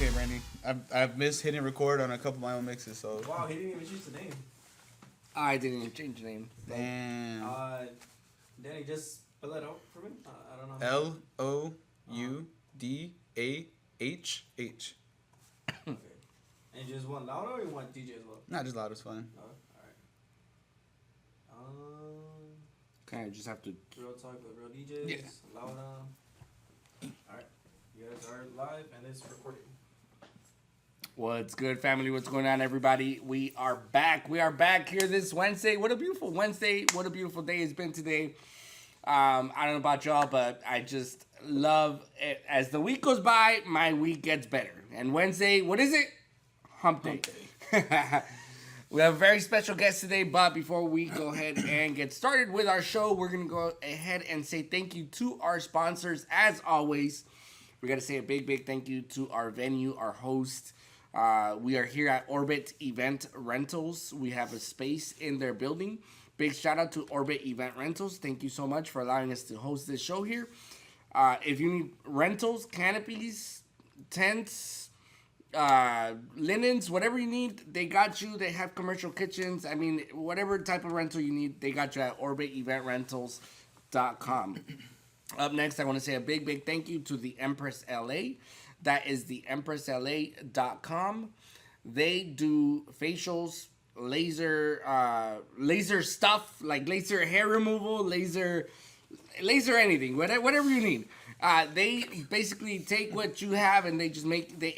okay, Brandy. I've missed hitting record on a couple of my own mixes, so. Wow, he didn't even choose the name. I didn't even change the name. Damn. Danny, just spell it out for me. I don't know. Loudahh. Okay. And you just want Loudahh or you want DJ as well? Not just Loud, it's fine. Alright. Kind of just have to. Real talk with real DJs. Yeah. Loudahh. Alright. You guys are live and it's recording. What's good, family? What's going on, everybody? We are back. We are back here this Wednesday. What a beautiful Wednesday. What a beautiful day it's been today. I don't know about y'all, but I just love it. As the week goes by, my week gets better. And Wednesday, what is it? Hump day. We have a very special guest today, but before we go ahead and get started with our show, we're going to go ahead and say thank you to our sponsors. As always, we got to say a big, big thank you to our venue, our host. We are here at Orbit Event Rentals. We have a space in their building. Big shout out to Orbit Event Rentals. Thank you so much for allowing us to host this show here. If you need rentals, canopies, tents, linens, whatever you need, they got you. They have commercial kitchens. I mean, whatever type of rental you need, they got you at orbiteventrentals.com. Up next, I want to say a big, big thank you to the Empress LA. That is the empressla.com. They do facials, laser stuff, like laser hair removal, laser anything, whatever you need. They basically take what you have and they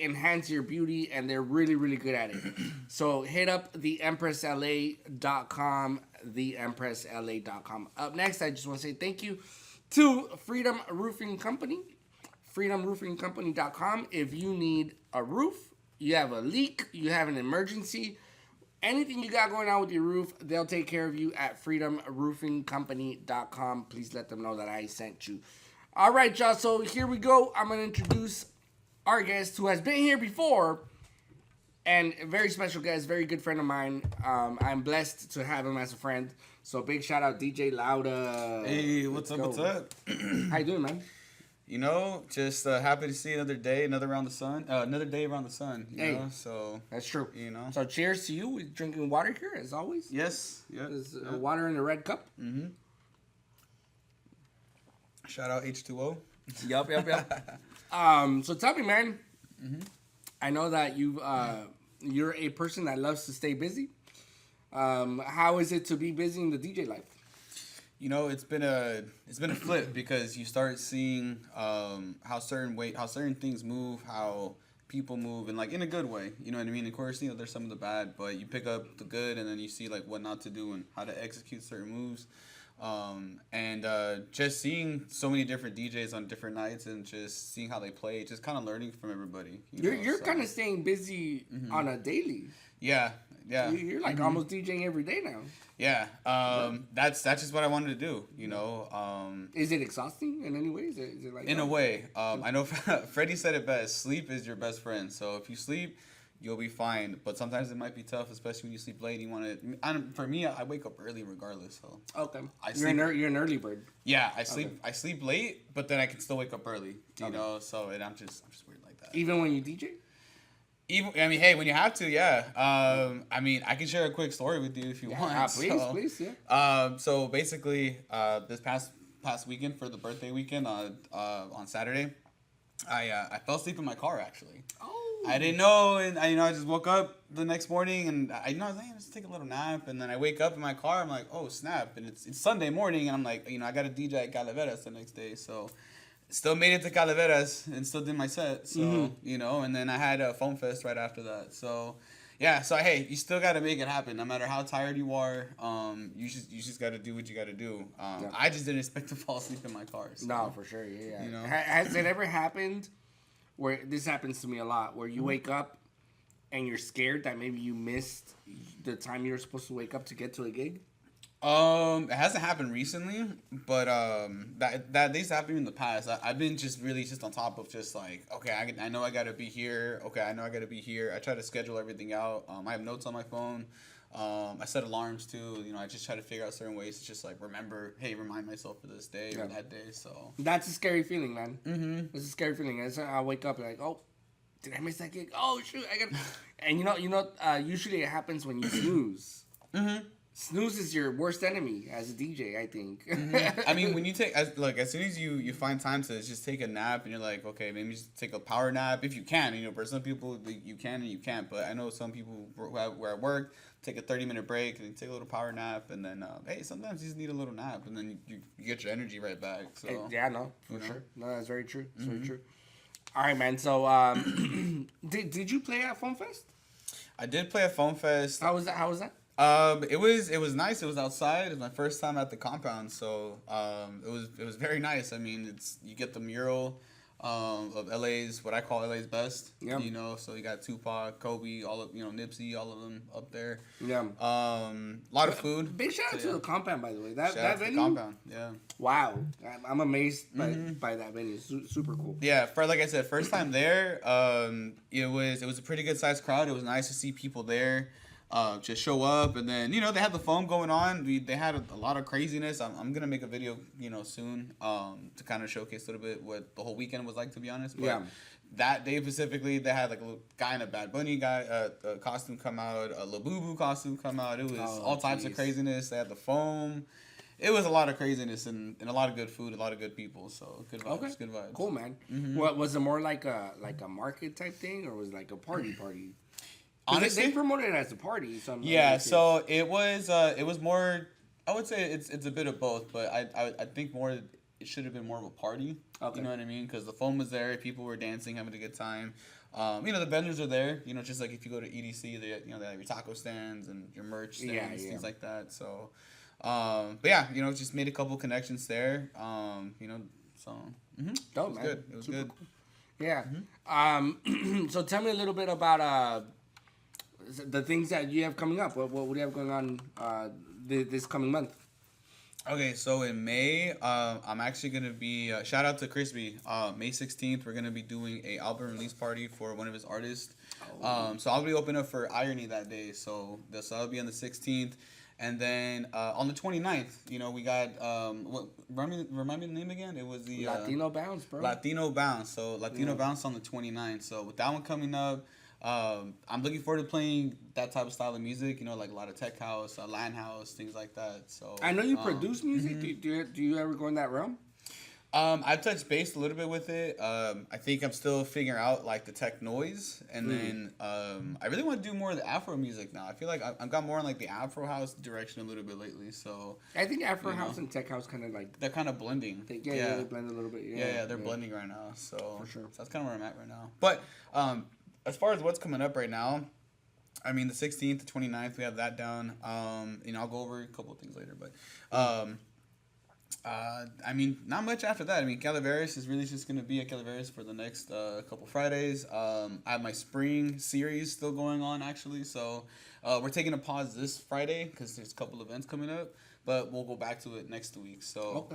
enhance your beauty, and they're really, really good at it. So hit up the empresssla.com, the empresssla.com. Up next, I just want to say thank you to Freedom Roofing Company. freedomroofingcompany.com. If you need a roof, you have a leak, you have an emergency, anything you got going on with your roof, they'll take care of you at freedomroofingcompany.com. Please let them know that I sent you. All right, y'all, so here we go. I'm going to introduce our guest who has been here before, and a very special guest, very good friend of mine. I'm blessed to have him as a friend. So big shout out DJ Loudahh. Hey, what's up? How you doing, man? You know, just happy to see another day, another day around the sun. You know, so that's true. You know, so cheers to you. We're drinking water here as always. Yes, yeah. There's water in a red cup. Mm-hmm. Shout out H2O. Yup. So tell me, man. Mm-hmm. I know that you're a person that loves to stay busy. How is it to be busy in the DJ life? You know, it's been a flip because you start seeing how certain things move, how people move, and like in a good way. You know what I mean? Of course, you know there's some of the bad, but you pick up the good, and then you see like what not to do and how to execute certain moves. And just seeing so many different DJs on different nights and just seeing how they play, just kind of learning from everybody. You're kind of staying busy on a daily. Yeah. You're like almost DJing every day now. Yeah. That's just what I wanted to do. You know. Is it exhausting in any way? Is it like in a way? I know Freddie said it best. Sleep is your best friend. So if you sleep, you'll be fine. But sometimes it might be tough, especially when you sleep late. You want to. For me, I wake up early regardless. So okay. You're an early bird. Yeah, I sleep. Okay. I sleep late, but then I can still wake up early. You know. So I'm just weird like that. Even when you DJ. Hey, when you have to, yeah. I mean, I can share a quick story with you if you want. Please, yeah. So basically, this past weekend for the birthday weekend on Saturday, I fell asleep in my car actually. Oh. I didn't know, and I just woke up the next morning, and I was like, let's take a little nap, and then I wake up in my car. I'm like, oh snap! And it's Sunday morning, and I'm like, I got a DJ at Calaveras the next day, so. Still made it to Calaveras and still did my set, so and then I had a Foam Fest right after that. So, yeah. So hey, you still got to make it happen, no matter how tired you are. You just got to do what you got to do. I just didn't expect to fall asleep in my car. So, no, for sure, yeah. You know, has it ever happened where this happens to me a lot, where you wake up and you're scared that maybe you missed the time you were supposed to wake up to get to a gig? It hasn't happened recently, but that these happened in the past. I've been really on top of just like, okay, I know I gotta be here. Okay, I know I gotta be here. I try to schedule everything out. I have notes on my phone. I set alarms too. I just try to figure out certain ways to just like remind myself for this day or that day. So that's a scary feeling, man. Mm-hmm. It's a scary feeling. I wake up like, oh, did I miss that gig? Oh shoot, I got. And usually it happens when you snooze. Mm-hmm. Snooze is your worst enemy as a DJ, I think. Mm-hmm. I mean, when you take as soon as you find time to just take a nap, and you're like, okay, maybe just take a power nap if you can. For some people you can and you can't, but I know some people who are at work take a 30-minute break and take a little power nap, and then hey, sometimes you just need a little nap, and then you get your energy right back. So yeah, no, for sure. No, that's very true. That's very true. All right, man. So, did you play at Foam Fest? I did play at Foam Fest. How was that? It was nice. It was outside. It was my first time at the compound, so it was very nice. I mean, you get the mural of LA's, what I call LA's best. Yeah. So you got Tupac, Kobe, all of Nipsey, all of them up there. Yeah. A lot of food. Big shout out to the compound, by the way. That venue. The compound. Yeah. Wow, I'm amazed by that venue. Super cool. Yeah, like I said, first time there. It was a pretty good sized crowd. It was nice to see people there. Just show up, and then they had the foam going on. They had a lot of craziness. I'm gonna make a video soon to kind of showcase a little bit what the whole weekend was like, to be honest. But yeah. That day specifically, they had like a little guy in a Bad Bunny costume come out, a Labubu costume come out. It was all types of craziness. They had the foam. It was a lot of craziness and a lot of good food, a lot of good people. So good vibes. Okay. Good vibes. Cool, man. Mm-hmm. What was it more like a market type thing, or was it like a party? Honestly, they promoted it as a party. So so it was more. I would say it's a bit of both, but I think more it should have been more of a party. Okay. You know what I mean? Because the foam was there, people were dancing, having a good time. The vendors are there. Just like if you go to EDC, they they have your taco stands and your merch stands, things like that. So, but yeah, just made a couple connections there. So dope, it was man. Good. It was Super good. Cool. Yeah. Mm-hmm. So tell me a little bit about the things that you have coming up. What do you have going on this coming month? Okay, so in May, I'm actually going to be, shout out to Crispy, May 16th, we're going to be doing a album release party for one of his artists. So I'll be opening up for Irony that day, so that'll be on the 16th. And then on the 29th, we got, remind me the name again? It was the... Latino Bounce, bro. Latino Bounce, so Latino Bounce on the 29th. So with that one coming up, I'm looking forward to playing that type of style of music, like a lot of tech house, Latin house, things like that. So I know you produce music. Mm-hmm. Do you ever go in that realm? I've touched base a little bit with it. I think I'm still figuring out like the tech noise, and then I really want to do more of the Afro music now. I feel like I've got more in like the Afro house direction a little bit lately. So I think Afro house and tech house kind of like they're kind of blending. They blend a little bit. Yeah, they're blending right now. So for sure. So that's kind of where I'm at right now. But as far as what's coming up right now, I mean, the 16th, the 29th, we have that down. I'll go over a couple of things later, but I mean, not much after that. I mean, Calaveras is really just going to be at Calaveras for the next couple Fridays. I have my spring series still going on, actually, so we're taking a pause this Friday because there's a couple events coming up, but we'll go back to it next week. So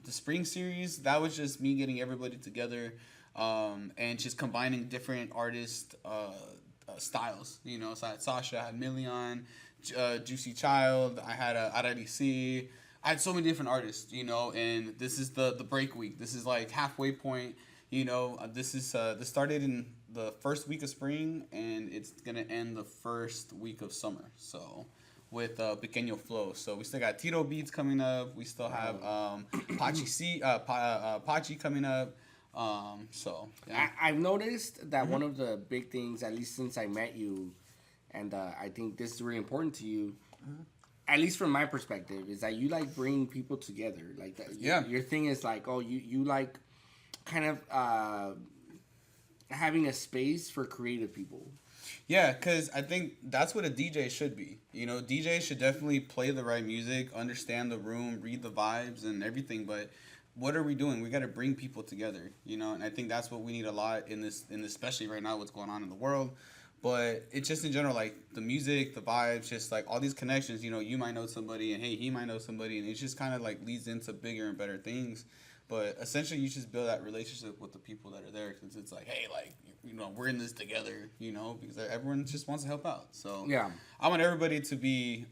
the spring series, that was just me getting everybody together and just combining different artist styles. So I had Sasha, I had Million, Juicy Child, I had IDC. I had so many different artists, and this is the break week. This is like halfway point, this started in the first week of spring, and it's going to end the first week of summer. So with Pequeño Flow. So we still got Tito Beats coming up. We still have Pachi coming up. So yeah. I've noticed that one of the big things, at least since I met you, and I think this is really important to you, at least from my perspective, is that you like bring people together. Like that. Yeah. Your thing is like, you like kind of having a space for creative people. Yeah, because I think that's what a DJ should be. DJ should definitely play the right music, understand the room, read the vibes and everything, but what are we doing? We got to bring people together, and I think that's what we need a lot in this, especially right now, what's going on in the world. But it's just in general, like the music, the vibes, just like all these connections, you might know somebody and hey, he might know somebody, and it just kind of like leads into bigger and better things. But essentially, you just build that relationship with the people that are there, because it's like, hey, like, we're in this together, because everyone just wants to help out. So yeah, I want everybody to be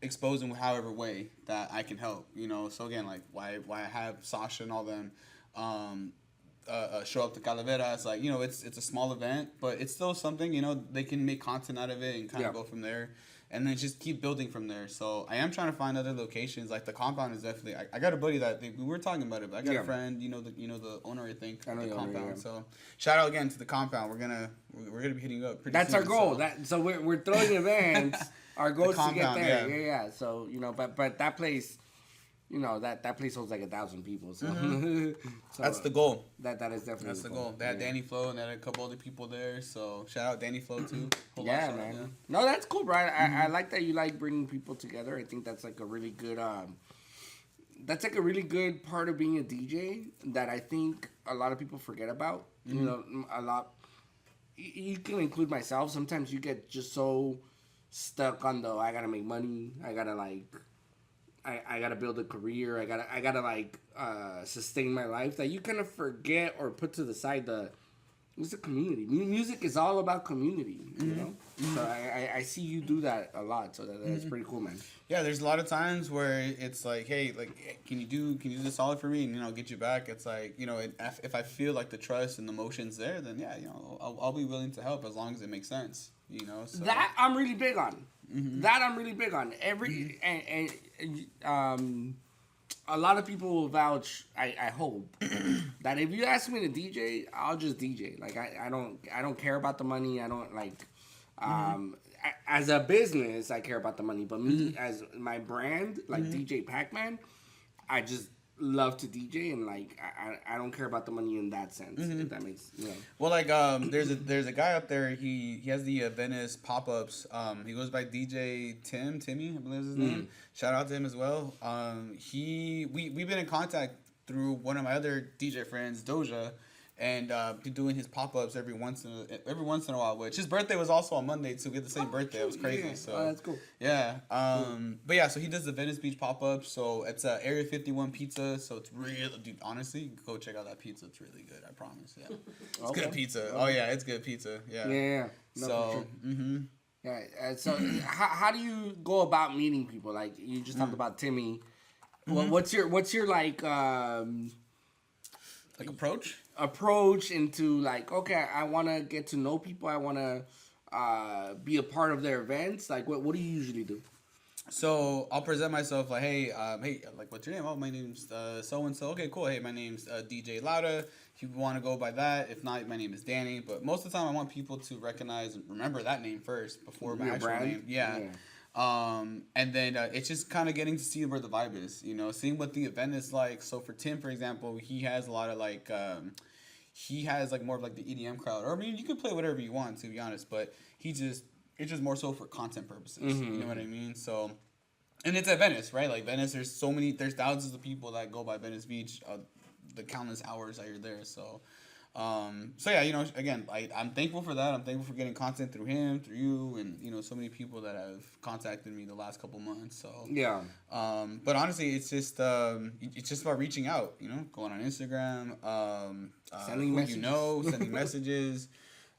exposed in however way that I can help, So again, like why I have Sasha and all them. show up to Calavera. It's like, it's a small event, but it's still something, they can make content out of it and kind of go from there. And then just keep building from there. So I am trying to find other locations. Like the compound is definitely. I got a buddy that we were talking about it, but I got a friend. The owner. I think of the compound. Owner, So shout out again to the compound. We're gonna be hitting up. That's soon, our goal. So we're throwing events. Our goal is to get there. Yeah. So but that place. That place holds like 1,000 people. So, so that's the goal. That is definitely the goal. They had Danny Flo and they had a couple other people there. So shout out Danny Flo too. Yeah, man. Yeah. No, that's cool, Brian. I like that you like bringing people together. I think that's like a really good. That's like a really good part of being a DJ that I think a lot of people forget about. A lot. You can include myself. Sometimes you get just so stuck on I gotta make money. I gotta I gotta build a career. I gotta sustain my life. That you kind of forget or put to the side it's a community. Music is all about community, you know. So I see you do that a lot. So that's pretty cool, man. Yeah, there's a lot of times where it's like, hey, can you do this solid for me, and get you back. It's like, if I feel like the trust and the emotions there, then yeah, I'll be willing to help as long as it makes sense. So. That I'm really big on. That I'm really big on. A lot of people will vouch. I hope that if you ask me to DJ, I'll just DJ. Like I don't care about the money. I don't as a business, I care about the money. But me as my brand, like DJ Pac-Man, I just love to DJ and I don't care about the money in that sense. If that makes Well, there's a guy out there. He has the Venice pop-ups. He goes by DJ Timmy, I believe is his name. Shout out to him as well. We've been in contact through one of my other DJ friends, Doja, and doing his pop-ups every once in a while. Which his birthday was also on Monday too. We had the same birthday. It was crazy. So that's cool. Yeah. But yeah, so he does the Venice Beach pop-up. So it's Area 51 pizza. So it's real, dude. Honestly, go check out that pizza. It's really good. I promise. Yeah. It's good pizza. Okay. Oh yeah, it's good pizza. Yeah. Yeah. No, so. Yeah. So how do you go about meeting people? Like you just talked about Timmy. Well, what's your approach into okay, I want to get to know people. I want to be a part of their events. Like, what do you usually do? So I'll present myself hey, what's your name? Oh, my name's so and so. Okay, cool. Hey, my name's DJ Loudahh. If you want to go by that, if not, my name is Danny. But most of the time, I want people to recognize and remember that name first before my actual name. Yeah. And then it's just kind of getting to see where the vibe is, seeing what the event is like. So for Tim, for example, he has a lot of he has more of the EDM crowd. Or I mean, you can play whatever you want, to be honest, but it's just more so for content purposes. You know what I mean? So, and it's at Venice, right? Like Venice, there's thousands of people that go by Venice Beach, the countless hours that you're there. So yeah, again, I'm thankful for that. I'm thankful for getting content through him, through you, and so many people that have contacted me the last couple months. So yeah. But honestly, it's just about reaching out. Going on Instagram, sending messages. Sending messages.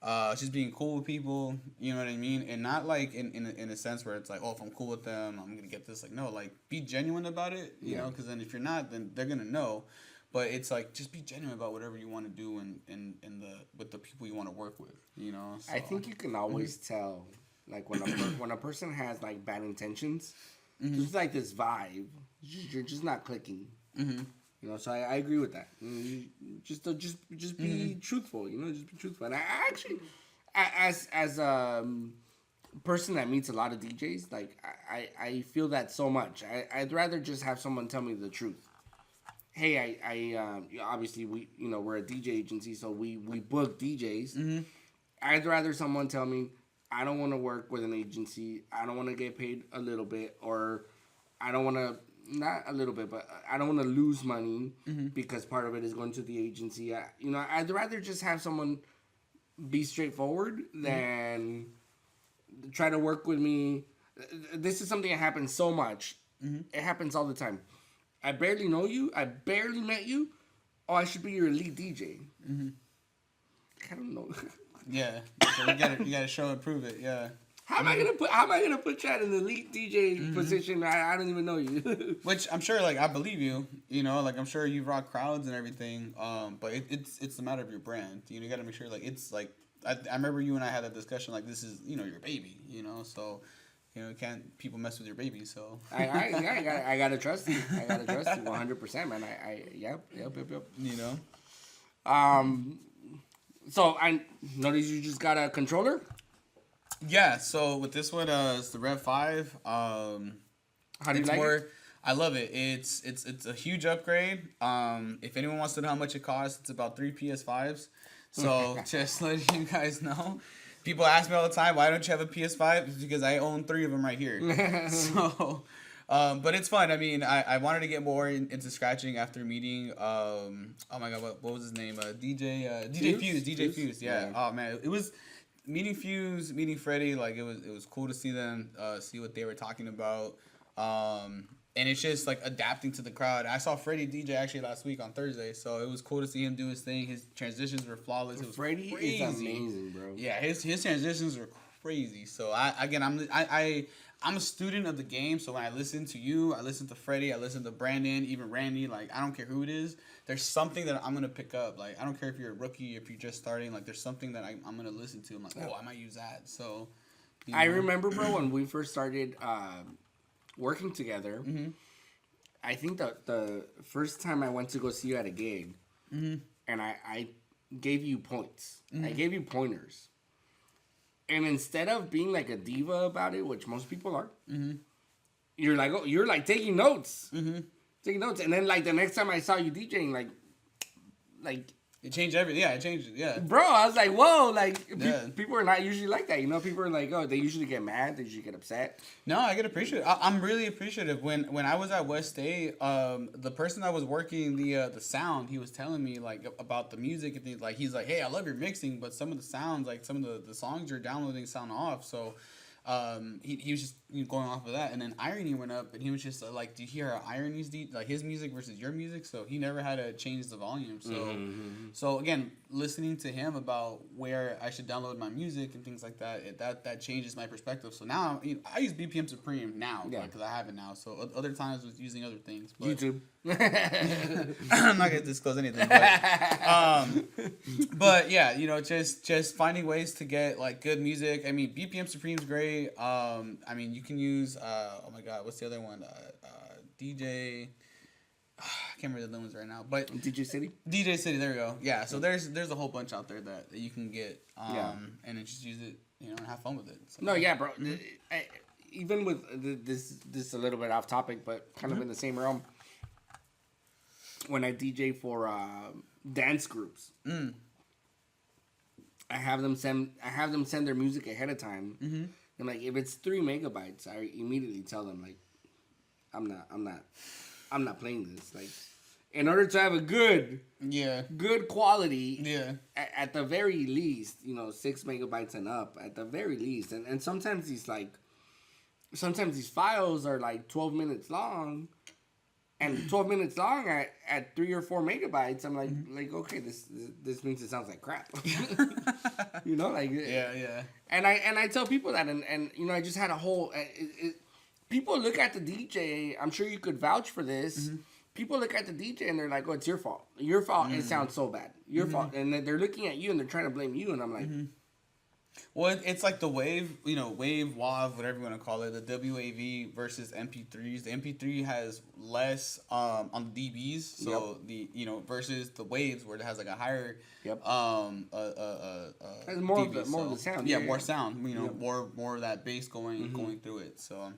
Just being cool with people. You know what I mean, and not in a sense where it's oh, if I'm cool with them, I'm gonna get this. No, be genuine about it. You know, because then if you're not, then they're gonna know. But it's just be genuine about whatever you want to do and with the people you want to work with, So. I think you can always tell, when a person has bad intentions, just this vibe, you're just not clicking. So I agree with that. Just be truthful, just be truthful. And I actually, as a person that meets a lot of DJs, I feel that so much. I'd rather just have someone tell me the truth. Hey, I obviously we're a DJ agency, so we book DJs. I'd rather someone tell me I don't want to work with an agency. I don't want to get paid a little bit, or I don't want to not a little bit, but I don't want to lose money because part of it is going to the agency. I'd rather just have someone be straightforward than try to work with me. This is something that happens so much. It happens all the time. I barely know you. I barely met you. Oh, I should be your lead DJ. I don't know. Yeah. So you gotta show and prove it. Yeah. How am I gonna put you at an elite DJ position? I don't even know you. Which I'm sure, like, I believe you. You know, like, I'm sure you rock crowds and everything. But it's a matter of your brand. You know, you got to make sure, like, it's like I remember you and I had that discussion. Like, this is, you know, your baby. You know, so. You know, can't people mess with your baby? So I gotta trust you. I gotta trust you 100%, man. Yep. You know. So I noticed you just got a controller. Yeah. So with this one, it's the Rev 5. How do you like it? I love it. It's a huge upgrade. If anyone wants to know how much it costs, it's about 3 PS5s. So just letting you guys know. People ask me all the time, why don't you have a PS5? It's because I own 3 of them right here. So, but it's fun. I mean, I wanted to get more into scratching after meeting, oh my God, what was his name? DJ Fuse. DJ Fuse, yeah. Oh man, it was meeting Fuse, meeting Freddie. Like it was cool to see them, see what they were talking about. And it's just like adapting to the crowd. I saw Freddie DJ actually last week on Thursday, so it was cool to see him do his thing. His transitions were flawless. It was Freddie crazy. is amazing, bro. Yeah, his transitions were crazy. So I'm a student of the game. So when I listen to you, I listen to Freddie, I listen to Brandon, even Randy. Like I don't care who it is. There's something that I'm gonna pick up. Like I don't care if you're a rookie, if you're just starting. Like there's something that I'm gonna listen to. I'm like, oh, I might use that. So. You know. I remember, bro, when we first started working together. Mm-hmm. I think the first time I went to go see you at a gig, and I gave you points. I gave you pointers. And instead of being like a diva about it, which most people are, you're like taking notes. Taking notes. And then like the next time I saw you DJing, like it changed everything. Yeah, it changed. Yeah, bro, I was like, whoa, like people are not usually like that. You know, people are like, oh, they usually get mad, they usually get upset. No, I get appreciative. I'm really appreciative. When I was at West State, the person that was working the sound, he was telling me like about the music and things. Like he's like, hey, I love your mixing, but some of the sounds, like some of the songs you're downloading, sound off. So. He was just going off of that, and then Irony went up, and he was just like, "Do you hear how Irony's like his music versus your music?" So he never had to change the volume. So, so again, listening to him about where I should download my music and things like that, that changes my perspective. So now I use BPM Supreme now because I have it now. So other times I was using other things. But, YouTube. I'm not gonna disclose anything, but yeah, just finding ways to get like good music. I mean, BPM Supreme's great. I mean, you can use oh my God, what's the other one? DJ. I can't remember the other ones right now, but DJ City. DJ City, there we go. Yeah, so there's a whole bunch out there that you can get, and then just use it, and have fun with it. So. No, yeah, bro. Even with this a little bit off topic, but kind of in the same realm. When I DJ for dance groups, I have them send their music ahead of time, and like if it's 3 megabytes, I immediately tell them like, I'm not playing this. Like, in order to have a good quality, at the very least, 6 megabytes and up at the very least, and sometimes these files are like 12 minutes long. And 12 minutes long at 3 or 4 megabytes, I'm like okay, this means it sounds like crap. Yeah. And I tell people that, and I just had a whole. People look at the DJ. I'm sure you could vouch for this. People look at the DJ and they're like, "Oh, it's your fault. Your fault. It sounds so bad. Your fault." And then they're looking at you and they're trying to blame you. And I'm like. Well, it's like the wave, WAV, whatever you want to call it, the WAV versus MP3s. The MP3 has less on the dBs, so the versus the waves where it has like a higher has more dB, of the sound. Yeah, more sound. More of that bass going through it. So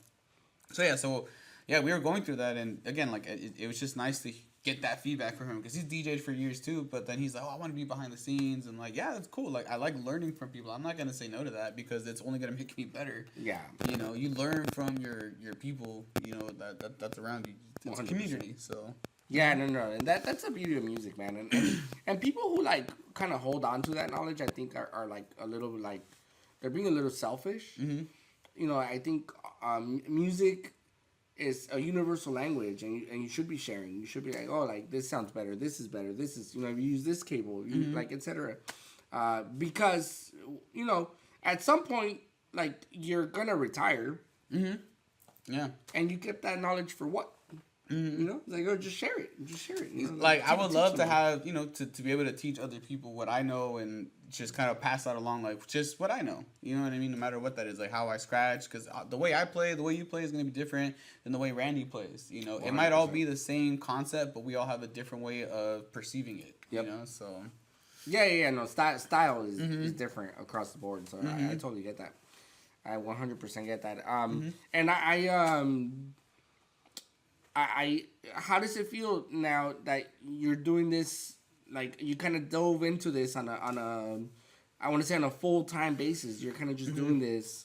we were going through that, and again, like it was just nice to get that feedback from him because he's DJed for years too. But then he's like, "Oh, I want to be behind the scenes," and like, yeah, that's cool. Like, I like learning from people. I'm not gonna say no to that because it's only gonna make me better. Yeah, you learn from your people. That's around you. It's 100%. A community. So yeah, no, and that's the beauty of music, man. And people who like kind of hold on to that knowledge, I think are like a little like they're being a little selfish. I think music is a universal language, and you should be sharing. You should be like, oh, like this sounds better. This is better. This is you use this cable, like etc. Because at some point like you're gonna retire, Yeah. and you get that knowledge for what? You know, like, oh, just share it. Just share it. You know, Like, I would teach love to someone. have, to be able to teach other people what I know and just kind of pass that along, like, just what I know. You know what I mean? No matter what that is, like how I scratch, because the way I play, the way you play is going to be different than the way Randy plays. You know, it might all 100%. be the same concept, but we all have a different way of perceiving it. Yep. You know, so. Yeah. No, style is different across the board. So I totally get that. I 100% get that. And I how does it feel now that you're doing this? Like, you kind of dove into this on a I want to say on a full-time basis. You're kind of just doing this.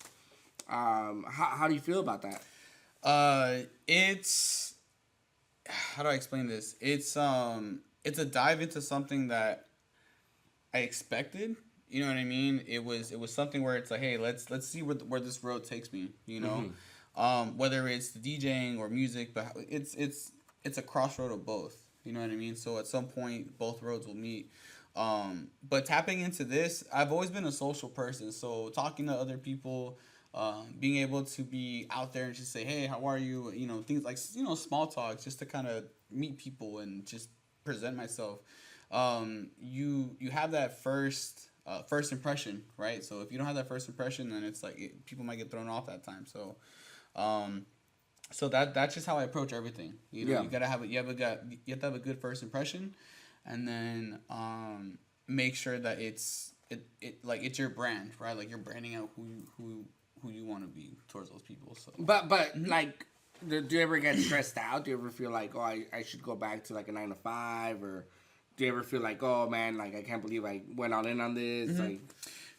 How do you feel about that? It's, how do I explain this? It's a dive into something that I expected. You know what I mean? It was something where it's like, hey, let's see where this road takes me. You know, whether it's the DJing or music, but it's a crossroad of both. You know what I mean? So at some point, both roads will meet. But tapping into this, I've always been a social person. So talking to other people, being able to be out there and just say, hey, how are you? You know, things like, small talks, just to kind of meet people and just present myself. You have that first impression, right? So if you don't have that first impression, then it's like people might get thrown off that time. So, so that's just how I approach everything. You know, Yeah. you have to have a good first impression, and then make sure that it's your brand, right? Like, you're branding out who you want to be towards those people. So, But like, do you ever get stressed out? Do you ever feel like, oh, I should go back to like a 9 to 5, or do you ever feel like, oh man, like I can't believe I went all in on this? Like,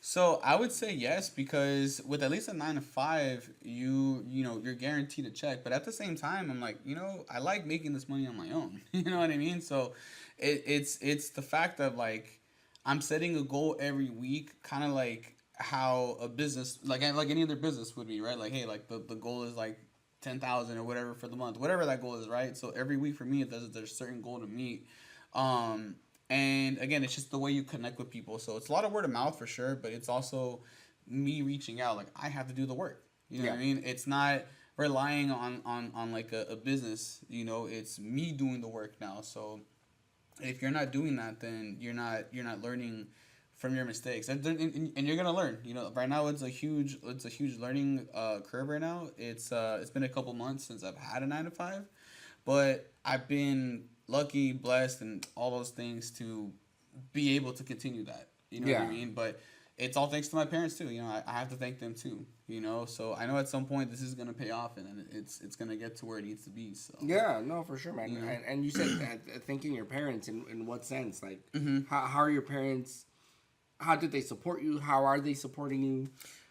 so I would say yes, because with at least a 9 to 5, you're guaranteed a check. But at the same time, I'm like, I like making this money on my own. You know what I mean? So it's the fact of, like, I'm setting a goal every week, kind of like how a business, like any other business would be, right? Like, hey, like the goal is like 10,000 or whatever for the month, whatever that goal is, right? So every week for me, there's a certain goal to meet. And again, it's just the way you connect with people. So it's a lot of word of mouth for sure, but it's also me reaching out. Like, I have to do the work. You know what I mean? It's not relying on like a business. It's me doing the work now. So if you're not doing that, then you're not learning from your mistakes, and you're gonna learn. Right now it's a huge learning curve. Right now, it's been a couple months since I've had a 9 to 5, but I've been lucky, blessed, and all those things to be able to continue that. You know what I mean? But it's all thanks to my parents too. I have to thank them too. So I know at some point this is gonna pay off, and it's gonna get to where it needs to be. So yeah, no, for sure, man. And you said that, thanking your parents in what sense? Like, how are your parents? How did they support you? How are they supporting you?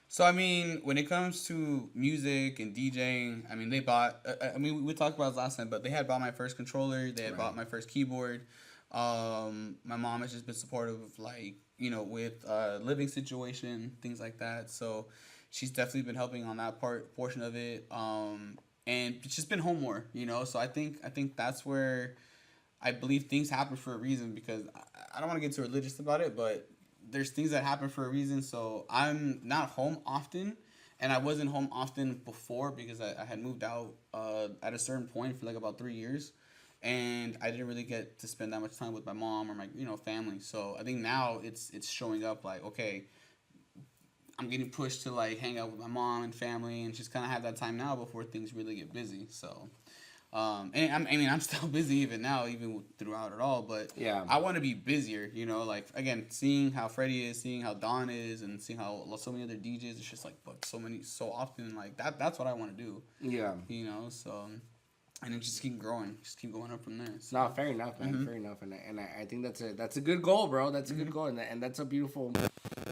So, I mean, when it comes to music and DJing, I mean, they bought, we talked about this last time, but they had bought my first controller. They had bought my first keyboard. My mom has just been supportive of, like, with living situation, things like that. So she's definitely been helping on that portion of it. And it's just been home more, So I think that's where I believe things happen for a reason, because I don't want to get too religious about it, but there's things that happen for a reason. So I'm not home often, and I wasn't home often before because I had moved out at a certain point for like about 3 years, and I didn't really get to spend that much time with my mom or my family. So I think now it's showing up, like, okay, I'm getting pushed to like hang out with my mom and family and just kind of have that time now before things really get busy. So and I'm still busy even now, even throughout it all. But I want to be busier, Like, again, seeing how Freddie is, seeing how Don is, and seeing how so many other DJs. It's just like, but so often, like that's what I want to do. Yeah. So, and then just keep growing, just keep going up from there. So. No, fair enough, man. Fair enough, and I think that's a good goal, bro. That's a good goal, and that's a beautiful.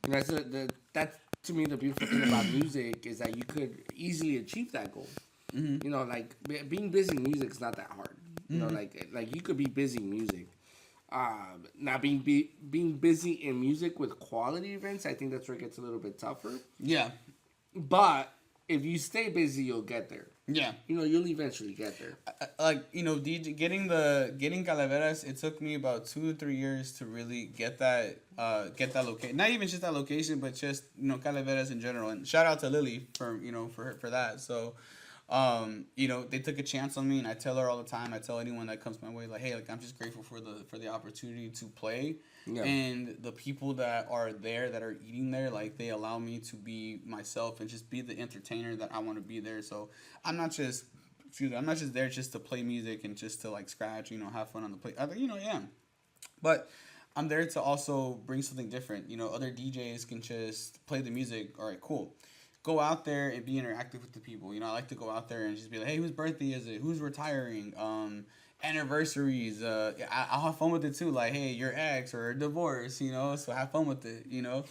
That's to me the beautiful thing about music is that you could easily achieve that goal. Like, being busy in music is not that hard. Like you could be busy in music. Now being busy in music with quality events, I think that's where it gets a little bit tougher. Yeah. But if you stay busy, you'll get there. Yeah. You know, you'll eventually get there. Like, you know, DJ getting Calaveras, it took me about 2 or 3 years to really get that location. Not even just that location, but just, you know, Calaveras in general. And shout out to Lily for, you know, for that. So, you know, they took a chance on me, and I tell her all the time. I tell anyone that comes my way, like, hey, like, I'm just grateful for the opportunity to play. Yeah. And the people that are there, that are eating there, like, they allow me to be myself and just be the entertainer that I want to be there. So I'm not just there just to play music and just to, like, scratch, you know, have fun on the play. You know, yeah. But I'm there to also bring something different. You know, other DJs can just play the music. All right, cool. Go out there and be interactive with the people. You know, I like to go out there and just be like, hey, whose birthday is it? Who's retiring? Anniversaries. I'll have fun with it too. Like, hey, your ex or a divorce, you know, so have fun with it, you know.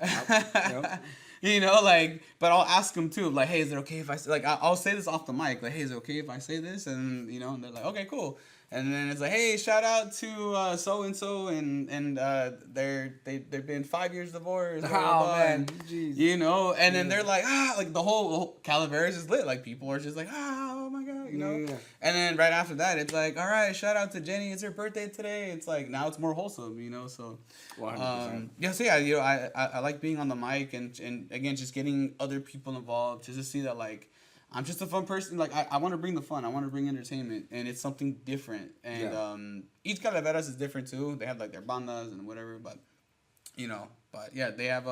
Yep. You know, like, but I'll ask them too, like, hey, is it okay if I say, like, I'll say this off the mic, like, hey, is it okay if I say this? And, you know, and they're like, okay, cool. And then it's like, hey, shout out to so and so, and they've been 5 years divorced. Oh man, jeez. You know, and then they're like, like the whole Calaveras is lit. Like, people are just like, oh my god, you know. Yeah. And then right after that, it's like, all right, shout out to Jenny, it's her birthday today. It's like, now it's more wholesome, you know. So, 100%. Yeah, so yeah, you know, I like being on the mic and again just getting other people involved, just to see that, like, I'm just a fun person. Like, I want to bring the fun. I want to bring entertainment, and it's something different. And each Calaveras is different too. They have, like, their bandas and whatever, but you know, but yeah, they have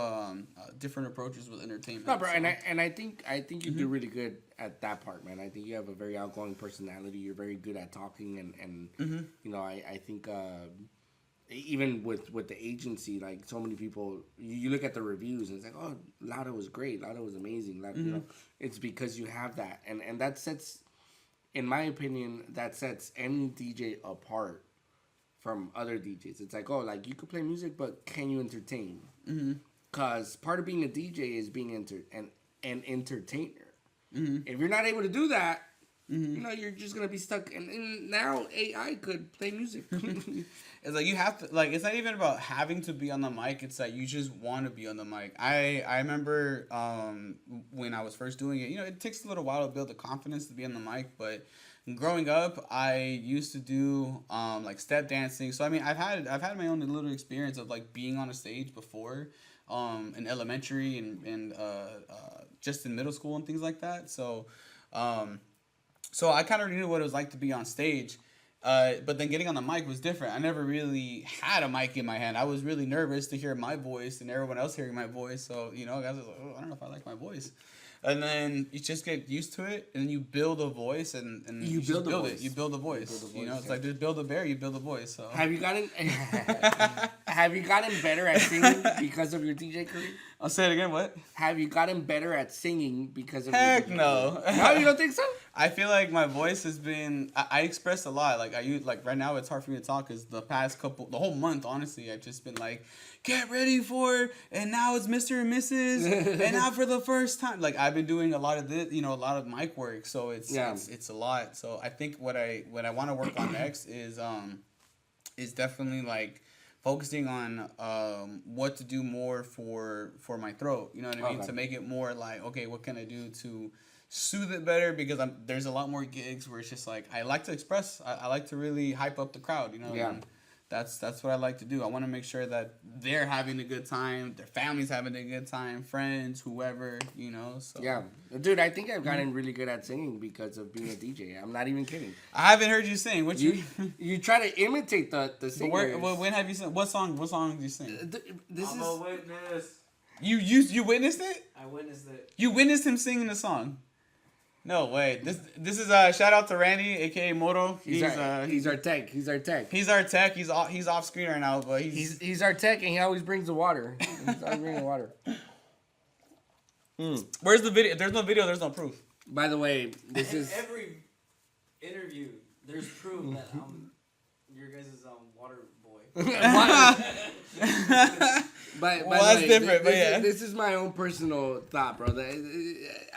different approaches with entertainment. No, bro, so. and I think you do really good at that part, man. I think you have a very outgoing personality. You're very good at talking, and you know, I think even with the agency, like, so many people, you look at the reviews and it's like, oh, Loudahh was great, Loudahh was amazing. Like, you know, it's because you have that, and that sets, in my opinion, that sets any DJ apart from other DJs. It's like, oh, like, you could play music, but can you entertain? Because part of being a DJ is being an entertainer. If you're not able to do that, you know, you're just gonna be stuck. And now AI could play music. It's like, you have to, like, it's not even about having to be on the mic. It's that you just want to be on the mic. I remember when I was first doing it, you know, it takes a little while to build the confidence to be on the mic. But growing up, I used to do like step dancing. So I mean, I've had my own little experience of, like, being on a stage before, in elementary and just in middle school and things like that. So so I kind of knew what it was like to be on stage. But then getting on the mic was different. I never really had a mic in my hand. I was really nervous to hear my voice and everyone else hearing my voice. So, you know, guys was like, oh, I don't know if I like my voice. And then you just get used to it, and then you build a voice, and you build it. You build a voice. You know, it's like, just build a bear, you build a voice. So have you gotten better at singing because of your DJ career? I'll say it again. What? Have you gotten better at singing because of Heck your DJ no. career? No, you don't think so? I feel like my voice has been, I express a lot. Like, like, right now it's hard for me to talk because the whole month, honestly, I've just been like, get ready for, and now it's Mr. and Mrs. and now for the first time. Like, I've been doing a lot of this, you know, a lot of mic work. So it's a lot. So I think what I want to work on next is definitely, like, focusing on what to do more for my throat. You know what I mean? To make it more like, okay, what can I do to soothe it better? Because there's a lot more gigs where it's just like, I like to express. I like to really hype up the crowd. You know what I mean? That's what I like to do. I want to make sure that they're having a good time, their family's having a good time, friends, whoever, you know. So yeah, dude, I think I've gotten really good at singing because of being a DJ. I'm not even kidding. I haven't heard you sing. What you try to imitate the singers. When have you sung? What song did you sing? I'm a witness. You witnessed it? I witnessed it. You witnessed him singing the song? No way. This is shout out to Randy, aka Moto. He's our tech. He's our tech. He's our tech. He's off screen right now, but he's our tech, and he always brings the water. He's always bringing the water. Where's the video? If there's no video, there's no proof. By the way, this is every interview. There's proof that I'm your guys' water boy. But that's different. This is my own personal thought, bro.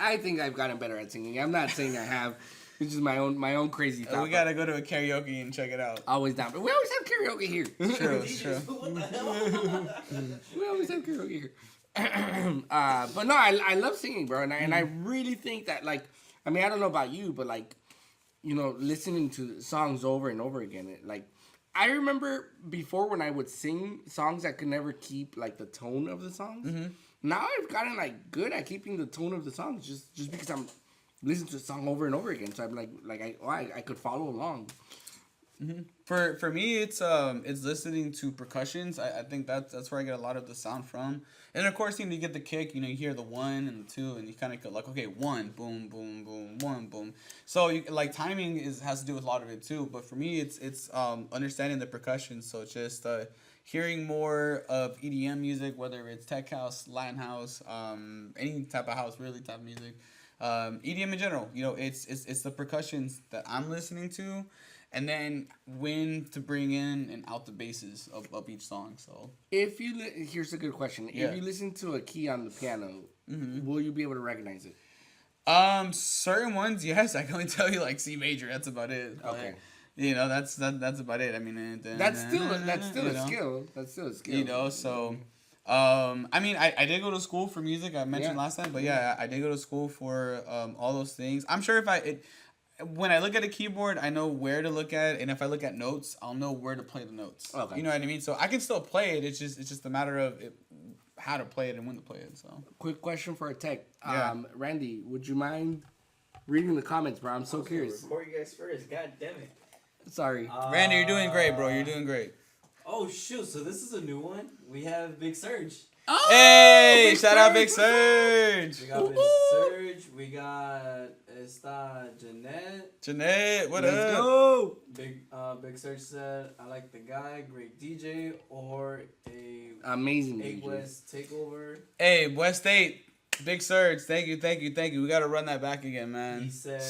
I think I've gotten better at singing. I'm not saying I have. It's just my own crazy thought. We gotta go to a karaoke and check it out. Always down, but we always have karaoke here. True, it's true. What the hell? We always have karaoke here. But no, I love singing, bro, and I really think that, like, I mean, I don't know about you, but like, you know, listening to songs over and over again, I remember before when I would sing songs, I could never keep like the tone of the songs. Now I've gotten like good at keeping the tone of the songs just because I'm listening to a song over and over again. So I'm I could follow along. For me, it's listening to percussions. I think that's where I get a lot of the sound from. And of course, you know, you get the kick. You know, you hear the 1 and the 2, and you kind of go like, okay, 1, boom, boom, boom, 1, boom. So like timing has to do with a lot of it too. But for me, it's understanding the percussion. So just hearing more of EDM music, whether it's tech house, Latin house, any type of house, really type of music, EDM in general. You know, it's the percussions that I'm listening to. And then when to bring in and out the basses of each song. So if you here's a good question. Yeah. If you listen to a key on the piano, will you be able to recognize it? Certain ones, yes. I can only tell you like C major. That's about it. Okay. You know, that's about it. I mean, That's still a skill. That's still a skill. You know, so I mean, I did go to school for music. I mentioned last time, but yeah, I did go to school for all those things. I'm sure when I look at a keyboard, I know where to look at, and if I look at notes, I'll know where to play the notes. Okay. You know what I mean? So I can still play it. It's just a matter of how to play it and when to play it. So quick question for a tech. Yeah. Randy, would you mind reading the comments, bro? I'm so curious. Record you guys first. God damn it. Sorry. Randy, you're doing great, bro. You're doing great. Oh shoot! So this is a new one. We have Big Surge. Oh, Hey, Big shout out Surge, Big Surge. We got Big Surge. We got Jeanette. Jeanette, what Let's up? go. Big Surge said, "I like the guy, great DJ, or a Amazing 8 DJ. West takeover." Hey, West 8, Big Surge. Thank you. We got to run that back again, He man. said,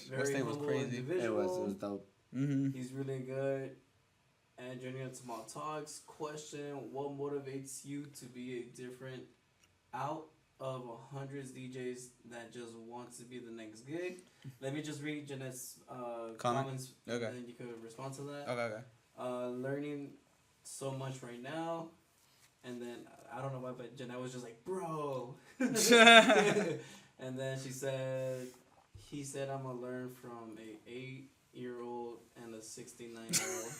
"Very West 8 was humble crazy. It individual. was dope. Mm-hmm. He's really good." And joining us small talks. Question: what motivates you to be a different out of hundreds DJs that just want to be the next gig? Let me just read Jeanette's comments, Okay. and you could respond to that. Okay. Learning so much right now, and then I don't know why, but Jeanette was just like, "Bro," and then he said, "I'm gonna learn from a 8-year-old and a 69-year-old."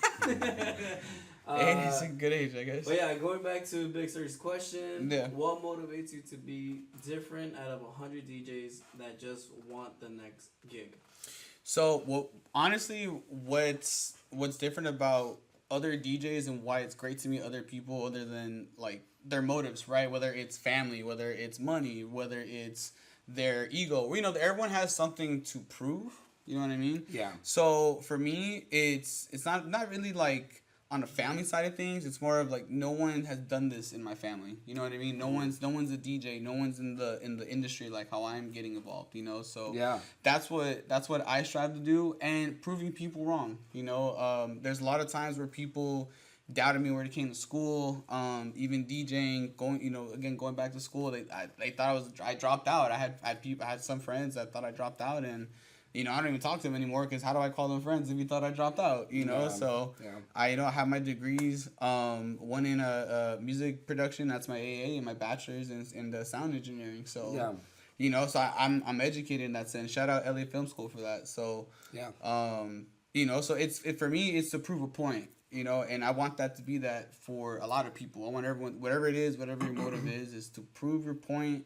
It's a good age, I guess. But yeah, going back to Big Sur's question, Yeah. what motivates you to be different out of 100 DJs that just want the next gig? So, well, honestly, what's different about other DJs and why it's great to meet other people other than like their motives, right? Whether it's family, whether it's money, whether it's their ego. You know, everyone has something to prove. You know what I mean? Yeah. So for me, it's not really like on the family side of things. It's more of like no one has done this in my family. You know what I mean? No one's a DJ. No one's in the industry like how I'm getting involved. You know, so Yeah. that's what I strive to do, and proving people wrong. You know, there's a lot of times where people doubted me when it came to school, even DJing, going back to school. They thought I dropped out. I had some friends that thought I dropped out, and you know, I don't even talk to them anymore because how do I call them friends if you thought I dropped out? You know, so I I have my degrees. One in music production, that's my AA, and my bachelor's in the sound engineering. So Yeah. you know, so I'm educated in that sense. Shout out LA Film School for that. So Yeah. you know, so for me it's to prove a point. You know, and I want that to be that for a lot of people. I want everyone, whatever it is, whatever your motive is to prove your point.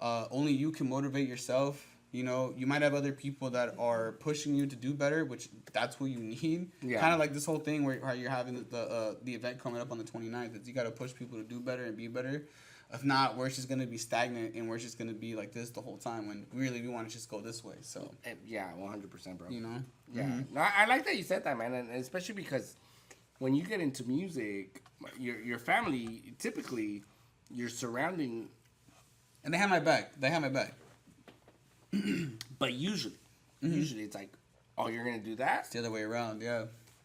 Only you can motivate yourself. You know, you might have other people that are pushing you to do better, which that's what you need. Yeah. Kind of like this whole thing where you're having the event coming up on the 29th. Is you got to push people to do better and be better. If not, we're just going to be stagnant and we're just going to be like this the whole time when really we want to just go this way. So, Yeah, 100%, bro. you know? Yeah. Mm-hmm. No, I like that you said that, man, and especially because when you get into music, your family, typically, you're surrounding. And they have my back. But usually it's like, oh, you're gonna do that? It's the other way around, yeah.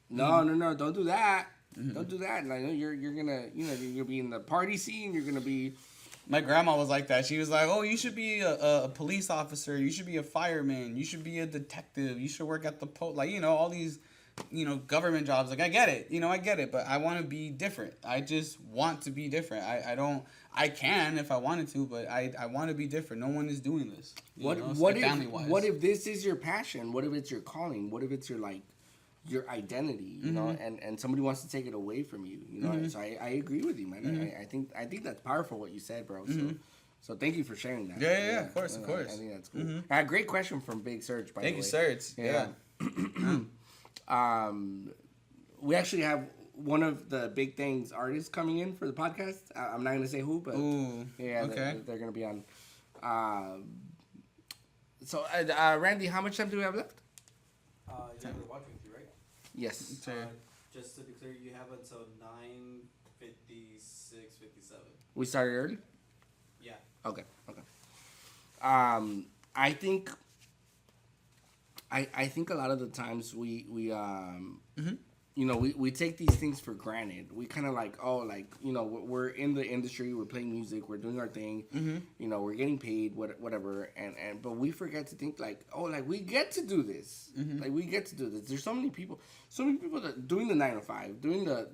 No, don't do that. Don't do that. Like, you're gonna, you're gonna be in the party scene. You're gonna be. My grandma was like that. She was like, "Oh, you should be a police officer. You should be a fireman. You should be a detective. You should work at the like, you know, all these government jobs. Like, I get it, but I want to be different. I just want to be different. I can if I wanted to, but I want to be different. No one is doing this. What if this is your passion? What if it's your calling? What if it's your identity, you know, and somebody wants to take it away from you, you know? So I agree with you, man. I think that's powerful what you said, bro. So thank you for sharing that. Yeah, of course. I think that's cool. Great question from Big Surge, by the way. Thank you, Surge. Yeah. We actually have one of the big things artists coming in for the podcast. I'm not going to say who, but they're going to be on. So, Randy, how much time do we have left? You have to watch with you, right? Yes. Just to be clear, you have until 9:56, 57. We started early? Yeah. Okay. I think a lot of the times we we take these things for granted. We kind of we're in the industry, we're playing music, we're doing our thing, we're getting paid, whatever, but we forget to think we get to do this. Like, we get to do this. There's so many people that doing the 9 to 5, doing the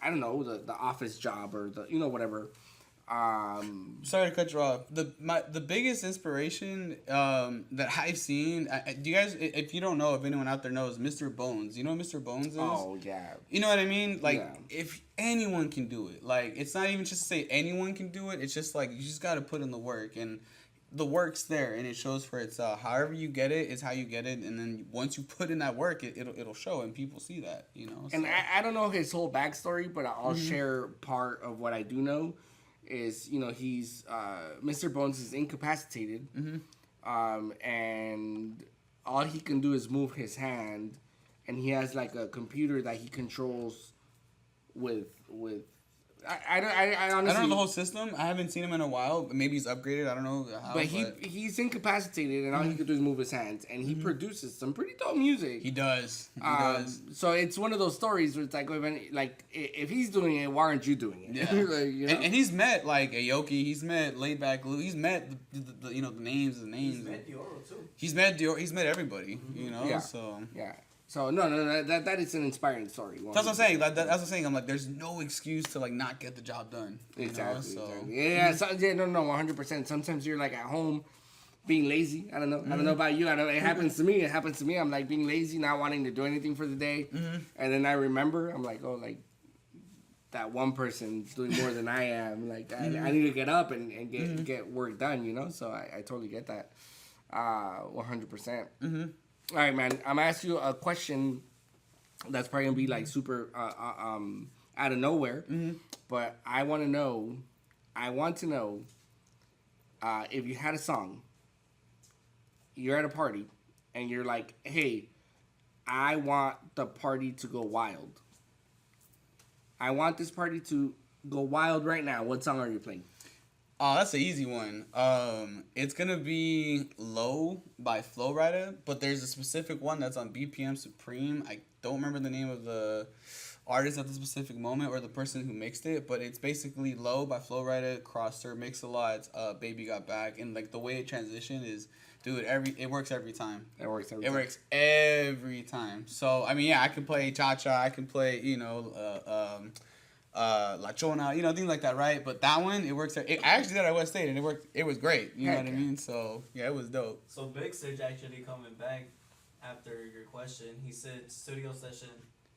the office job or the whatever. Sorry to cut you off. The biggest inspiration that I've seen. Do you guys? If you don't know, if anyone out there knows, Mr. Bones. You know who Mr. Bones is? Oh yeah. You know what I mean? If anyone can do it, it's not even just to say anyone can do it. It's just you just got to put in the work, and the work's there, and it shows for itself. However you get it, it's how you get it, and then once you put in that work, it'll show, and people see that. So. And I don't know his whole backstory, but I'll share part of what I do know. Is he's Mr. Bones is incapacitated, and all he can do is move his hand, and he has a computer that he controls with. I honestly I don't know the whole system. I haven't seen him in a while. Maybe he's upgraded. I don't know how. But he's incapacitated, and all he can do is move his hands, and he produces some pretty dope music. He does. So it's one of those stories where it's if he's doing it, why aren't you doing it? Yeah. And he's met Aoki. He's met Laidback Lou. He's met the names. He's met Dioro too. He's met Dioro. He's met everybody. Yeah. So yeah. So no, that is an inspiring story. That's what I'm saying. That's what I'm saying. I'm there's no excuse to not get the job done. Exactly. So. Yeah. So, 100%. Sometimes you're at home, being lazy. I don't know. I don't know about you. It happens to me. I'm being lazy, not wanting to do anything for the day, and then I remember I'm that one person's doing more than I am. I need to get up and get work done. So I totally get that. 100%. All right, man. I'm gonna ask you a question that's probably gonna be super out of nowhere, but I want to know if you had a song, you're at a party, and you're hey, I want the party to go wild. I want this party to go wild right now. What song are you playing? Oh, that's an easy one. It's gonna be "Low" by Flo Rida, but there's a specific one that's on BPM Supreme. I don't remember the name of the artist at the specific moment or the person who mixed it, but it's basically "Low" by Flo Rida, Crosser, Mix-a-Lot, Baby Got Back, and the way it transitioned is, dude, it works every time. It works every time. So I mean, I can play cha-cha, I can play La Chona, things like that, right? But that one, it works. I actually did it at West State, and it worked. It was great. You know what I mean? So yeah, it was dope. So Big Surge actually coming back after your question. He said studio session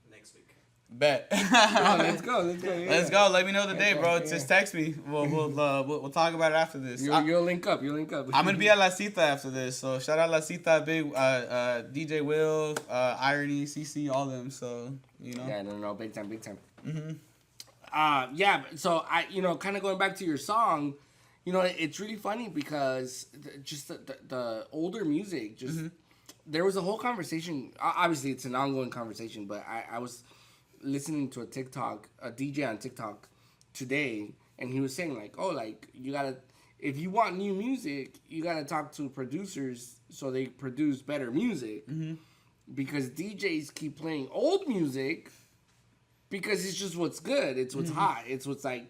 next week. Bet. Let's go. Yeah. Let's go. Let me know the day, bro. Just text me. We'll talk about it after this. You'll link up. I'm gonna be at La Cita after this, so shout out La Cita, big DJ Will, Irony, CC, all them. So Yeah, no, big time. Yeah, so I, kind of going back to your song, it's really funny because just the older music, there was a whole conversation. Obviously, it's an ongoing conversation, but I was listening to a DJ on TikTok today, and he was saying you gotta, if you want new music, you gotta talk to producers so they produce better music, because DJs keep playing old music. Because it's just what's good. It's what's hot. It's what's Well,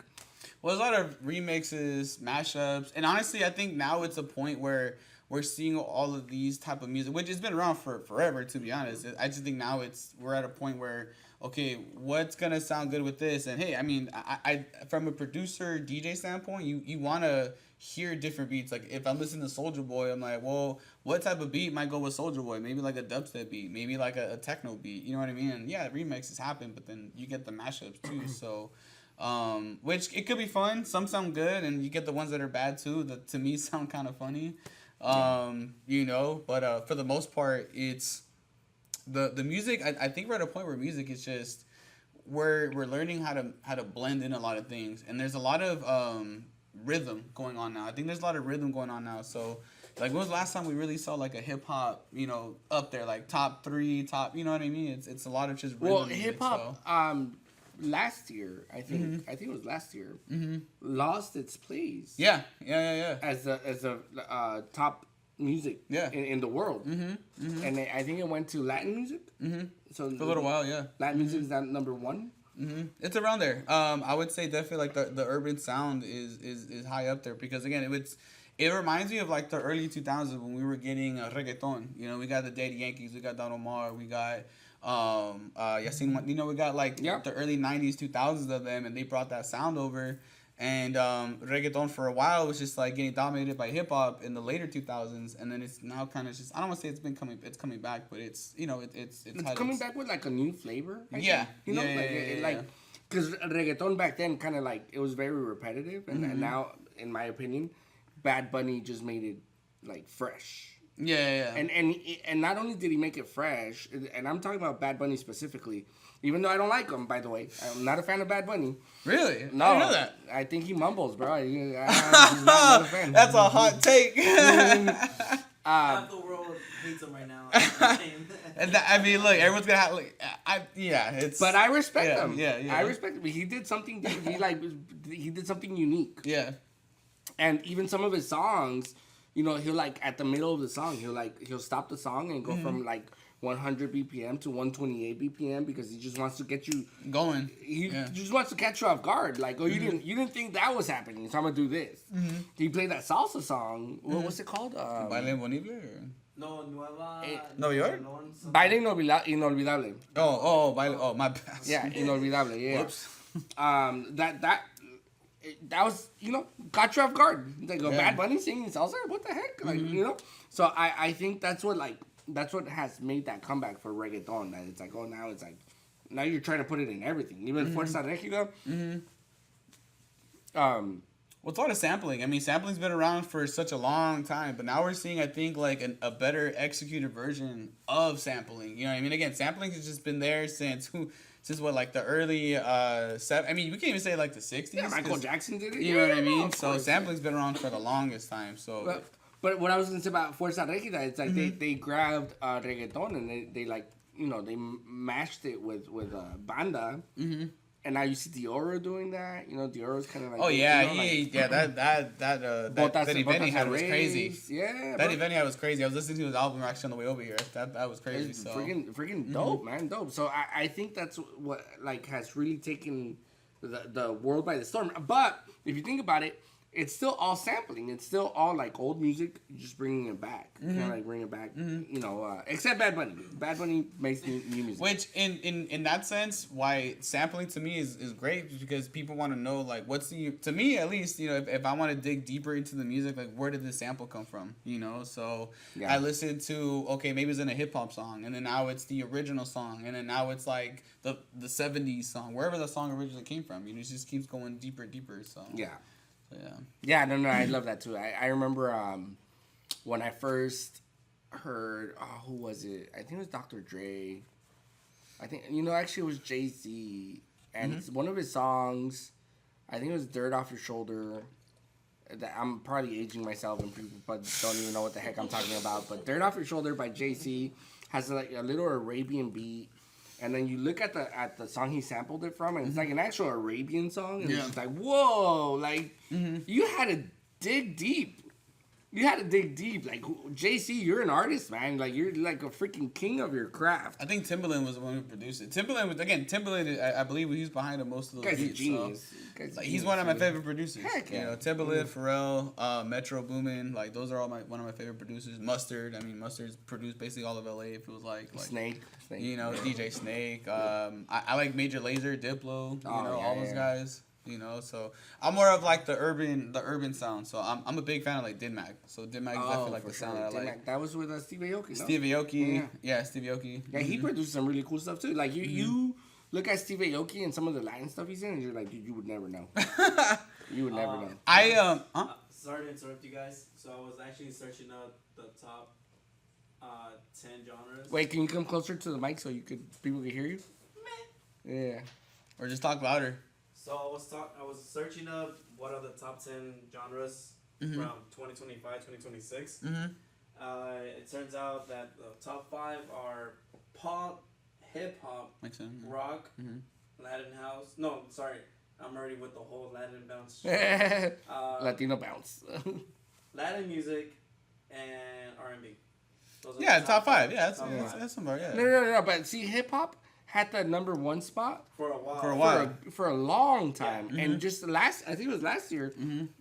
there's a lot of remixes, mashups, and honestly, I think now it's a point where we're seeing all of these type of music, which has been around for forever, to be honest. I just think now we're at a point where, okay, what's gonna sound good with this? And hey, I mean, I from a producer DJ standpoint, you wanna hear different beats. Like if I'm listening to Soulja Boy, I'm like, well, what type of beat might go with Soulja Boy? Maybe like a dubstep beat, maybe like a techno beat. You know what I mean? And yeah, remixes happen, but then you get the mashups too. So, which it could be fun. Some sound good, and you get the ones that are bad too. That to me sound kind of funny. You know, but for the most part, it's the music. I think we're at a point where music is just we're learning how to blend in a lot of things, and there's a lot of rhythm going on now. I think there's a lot of rhythm going on now. So, like, when was the last time we really saw like a hip hop, you know, up there, like top 3, top, you know what I mean? It's a lot of just rhythm. Well, hip hop. So. Last year, I think it was last year, lost its place. Yeah. As a top music. In the world. And I think it went to Latin music. So for a little while, yeah. Latin music is that number 1. It's around there. I would say definitely like the urban sound is high up there because again it reminds me of like the early 2000s when we were getting reggaeton. You know, we got the Daddy Yankees, we got Don Omar, we got Yasin. You know, we got like the early 90s, 2000s of them, and they brought that sound over. And reggaeton for a while was just like getting dominated by hip hop in the later 2000s, and then it's now kind of just I don't want to say it's coming back, but it's you know it's coming back with like a new flavor. I think. You know, like because reggaeton back then kind of like it was very repetitive, and now in my opinion, Bad Bunny just made it like fresh. Yeah. And not only did he make it fresh, and I'm talking about Bad Bunny specifically. Even though I don't like him, by the way. I'm not a fan of Bad Bunny. Really? No. I didn't know that. I think he mumbles, bro. He's not a fan. That's a hot take. Half the world hates him right now. And I mean, look, everyone's gonna have it's. But I respect him. Yeah. I respect him. He did something. He did something unique. Yeah. And even some of his songs, you know, he'll like at the middle of the song, he'll stop the song and go from like 100 BPM to 128 BPM because he just wants to get you going. He just wants to catch you off guard. Like, oh, you didn't think that was happening, so I'm gonna do this. He played that salsa song. What's it called? Baile Bonible? No, Nueva. Nueva York? Baile Inolvidable. Oh, Baile. Oh, my bad. Yeah, Inolvidable. Yeah. Whoops. That was, you know, caught you off guard. Like a Bad Bunny singing salsa. What the heck? Like, you know. So I think that's what has made that comeback for reggaeton. That it's like, oh, now you're trying to put it in everything, even Fuerza Regida. Well, it's a lot of sampling. I mean, sampling's been around for such a long time, but now we're seeing, I think, like a better executed version of sampling. You know what I mean? Again, sampling has just been there since what, like the early I mean, we can't even say like the 60s. Yeah, Michael Jackson did it. You know what I mean? So sampling's been around for the longest time. So. But what I was going to say about Fuerza Regida, it's like they grabbed reggaeton and they like, you know, they mashed it with banda. And now you see Dioro doing that. You know, Dioro's kind of like... Oh, yeah. You know, That event he had was crazy. Yeah, that event he had was crazy. I was listening to his album actually on the way over here. That was crazy. It's freaking dope, man. Dope. So I think that's what, like, has really taken the world by the storm. But if you think about it, it's still all sampling. It's still all like old music, just bringing it back. Kind of like bringing it back, you know, except Bad Bunny. Bad Bunny makes new music. Which, in that sense, why sampling to me is great because people want to know, like, to me at least, you know, if I want to dig deeper into the music, like, where did this sample come from, you know? So I listened to, okay, maybe it's in a hip-hop song, and then now it's the original song, and then now it's like the 70s song, wherever the song originally came from, you know, it just keeps going deeper and deeper, so. Yeah. Yeah. No, I love that too. I remember when I first heard, who was it? I think it was Dr. Dre. I think, you know, actually it was Jay-Z. And it's one of his songs, I think it was Dirt Off Your Shoulder. I'm probably aging myself and people don't even know what the heck I'm talking about. But Dirt Off Your Shoulder by Jay-Z has like a little Arabian beat. And then you look at the song he sampled it from, and it's like an actual Arabian song. And it's just like, whoa, like, you had to dig deep. You had to dig deep. Like, JC, you're an artist, man. Like, you're like a freaking king of your craft. I think Timbaland was the one who produced it. Timbaland, I believe he was behind most of those Guy's beats. a genius. So, like, he's one of my favorite producers. Heck yeah. You know, Timbaland, Pharrell, Metro Boomin, like those are all one of my favorite producers. Mustard, I mean, Mustard's produced basically all of LA. It feels like Snake. You know, DJ Snake. I like Major Lazer, Diplo. All those guys. You know, so I'm more of like the urban sound. So I'm a big fan of like Didmac. So Didmac is definitely like the sound that I like. That was with Steve Aoki. No? Steve Aoki, yeah, Steve Aoki. Yeah, he produced some really cool stuff too. Like you look at Steve Aoki and some of the Latin stuff he's in, and you're like, dude, you would never know. You would never know. Sorry to interrupt you guys. So I was actually searching up the top 10 genres. Wait, can you come closer to the mic so people can hear you? Yeah. Or just talk louder. So I was searching up what are the top 10 genres from 2025, 2026. It turns out that the top 5 are pop, hip hop, rock, Latin house. No, sorry, I'm already with the whole Latin bounce. Latino bounce. Latin music and R&B. Yeah, top 5. Yeah, that's somewhere. Yeah. No. But see, hip hop had the #1 spot for a while. For a long time, and just I think it was last year.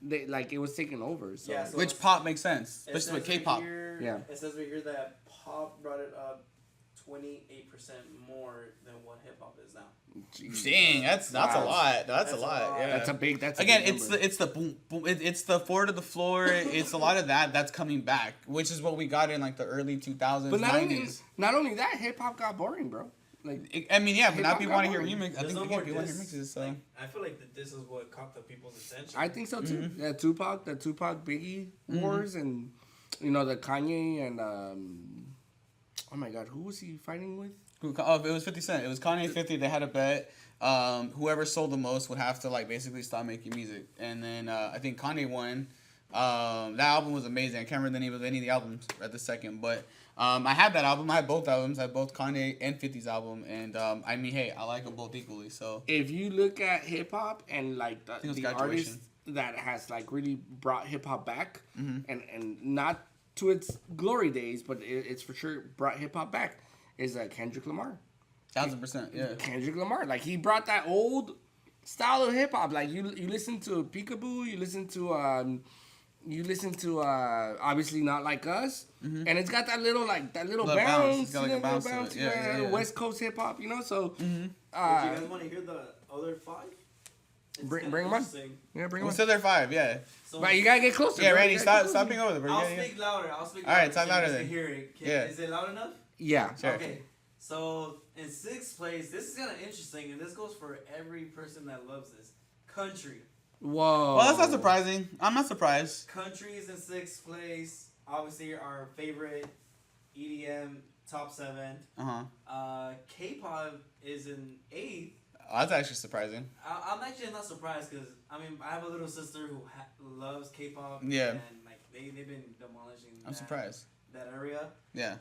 They it was taken over. So. Yeah, so which pop makes sense, especially with K-pop. It says right here that pop brought it up 28% more than what hip hop is now. Jeez. Dang, that's a lot. That's a lot. Yeah, that's a big. That's again, a big it's the boom, boom. It's the four to the floor. It's a lot of that's coming back, which is what we got in like the early 2000s, but 90s. Not only that, hip hop got boring, bro. Like, I mean, yeah, but now people want to hear remixes. I think no people want to hear mixes. So I feel like that this is what caught the people's attention. I think so too. Yeah, the Tupac Biggie wars, and the Kanye and oh my God, who was he fighting with? Oh, it was 50 Cent. It was Kanye 50. They had a bet. Whoever sold the most would have to basically stop making music. And then I think Kanye won. That album was amazing. I can't remember the name of any of the albums at the second, but I had that album. I had both albums. I had both Kanye and 50's album. And I mean, hey, I like them both equally. So if you look at hip hop and the artist that has really brought hip hop back, and not to its glory days, but it's for sure brought hip hop back, is Kendrick Lamar. 1000%, yeah. Kendrick Lamar, he brought that old style of hip hop. You listen to Peekaboo, you listen to obviously Not Like Us, and it's got that little bounce. It's got a bounce to it. Yeah. West Coast hip hop, So. Would you guys want to hear the other 5? Bring them on. Yeah, bring them on. Still there 5, yeah. So, but you gotta get closer. Yeah, Randy, stop being over there, bro. I'll speak louder. All right, talk louder then. Hear it. Yeah. Is it loud enough? Yeah. Sure. Okay. So in 6th place, this is kind of interesting, and this goes for every person that loves this. Country. Whoa. Well, that's not surprising. I'm not surprised. Country is in 6th place. Obviously, our favorite EDM top 7. K-pop is in 8th. Oh, that's actually surprising. I'm actually not surprised because I have a little sister who loves K-pop. Yeah. And they've been demolishing. I'm surprised. That area. Yeah.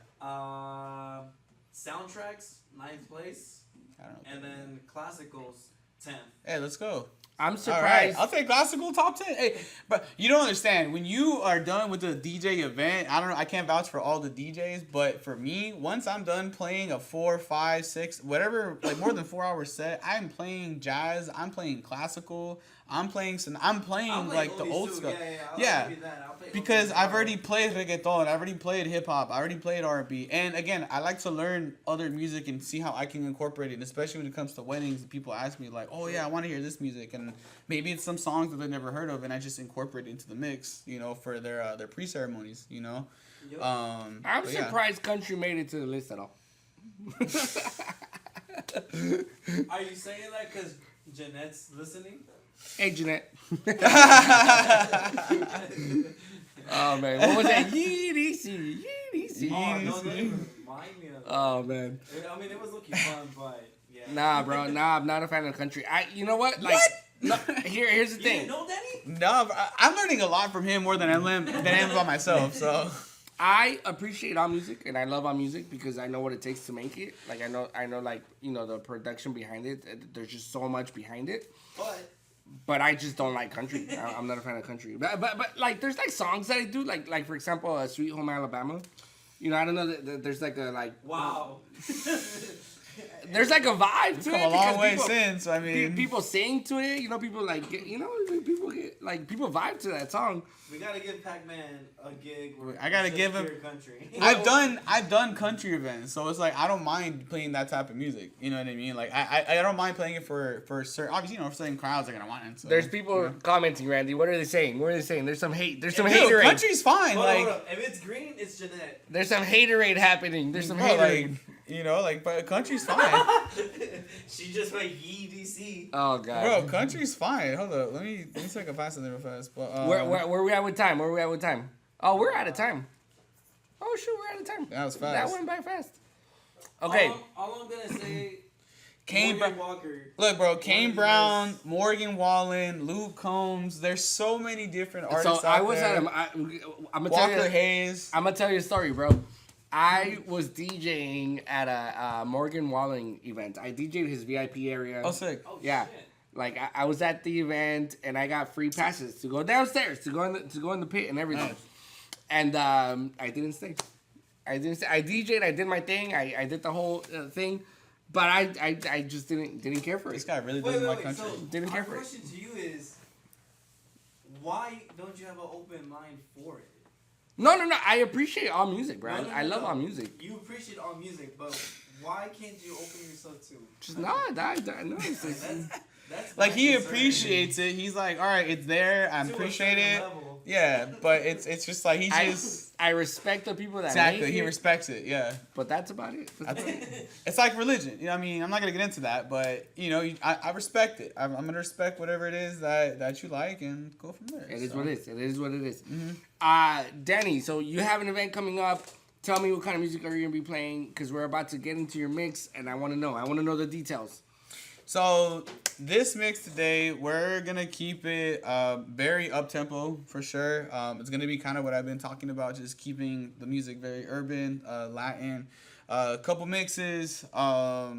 Soundtracks 9th place. I don't know. And then classicals 10th. Hey, let's go. I'm surprised. All right, I'll take classical top 10. Hey, but you don't understand. When you are done with the DJ event, I don't know, I can't vouch for all the DJs, but for me, once I'm done playing a 4, 5, 6, whatever, more than 4-hour set, I'm playing jazz, I'm playing classical, I'm playing the old stuff. Yeah. Because I've already played reggaeton, I've already played hip hop, I already played R&B, and again, I like to learn other music and see how I can incorporate it, especially when it comes to weddings. People ask me oh yeah, I want to hear this music, and maybe it's some songs that they've never heard of, and I just incorporate it into the mix, for their pre-ceremonies, Yep. I'm surprised country made it to the list at all. Are you saying that because Jeanette's listening? Hey, Jeanette. Oh, man. What was that? Yeezy. Oh, no, they remind me of that. Oh, man. I mean, it was looking fun, but yeah. Nah, bro. Nah, I'm not a fan of country. You know what? What? No, here's the You thing. didn't know, Danny? No, I'm learning a lot from him more than I am about myself, so... I appreciate our music and I love our music because I know what it takes to make it. I know the production behind it. There's just so much behind it. But but I just don't like country. I'm not a fan of country. But like, there's like songs that I do, like for example, Sweet Home Alabama. You know, I don't know that there's like a like. Wow. There's like a vibe to Come it. a long way people, since. I mean, people sing to it. You know, people like people vibe to that song. We gotta give Pac-Man a gig. I gotta give him. Country. I've done country events, so it's like I don't mind playing that type of music. You know what I mean? Like I don't mind playing it for certain. Obviously, for certain crowds are gonna want it. So, There's people commenting, Randy. What are they saying? There's some hate. There's some Dude, haterade. country's fine. Hold like on. If it's green, it's Jeanette. There's some haterade happening. There's some haterade. But country's fine. She just went EDC. Oh god. Bro, country's fine. Hold up, let me take a pass on there real fast. But where we at with time? Oh, we're out of time. Oh shoot, we're out of time. That was fast. That went by fast. Okay. All I'm gonna say. Kane Morgan Walker. Look, bro, Kane Brown, Morgan Wallen, Luke Combs. There's so many different artists So out I was there. at him. I'm gonna Walker tell you. Hayes. I'm gonna tell you a story, bro. I was DJing at a Morgan Wallen event. I DJ'd his VIP area. Oh, sick. Oh, Yeah. shit. Like I was at the event and I got free passes to go downstairs to go in the pit and everything. Nice. And I didn't stay. I DJ'd. I did my thing. I did the whole thing, but I just didn't care for it. This guy really doesn't like country. So Didn't care my for it. question to you is, why don't you have an open mind for it? No. I appreciate all music, bro. No, I love all music. You appreciate all music, but why can't you open yourself to? Just no. That's Like my he concern. appreciates it. He's like, all right, it's there. I To a appreciate certain it. level. Yeah, but it's just like I respect the people that exactly. make He it, respects it. Yeah. but that's about it. That's about it. It's like religion. You know what I mean? I'm not gonna get into that, but I respect it. I'm gonna respect whatever it is that you like and go from there. It is what it is. It is what it is. Mm-hmm. Danny, so you have an event coming up. Tell me what kind of music are you gonna be playing? Because we're about to get into your mix, and I want to know. I want to know the details. So this mix today, we're gonna keep it very up tempo for sure. It's gonna be kind of what I've been talking about, just keeping the music very urban, Latin. A couple mixes, a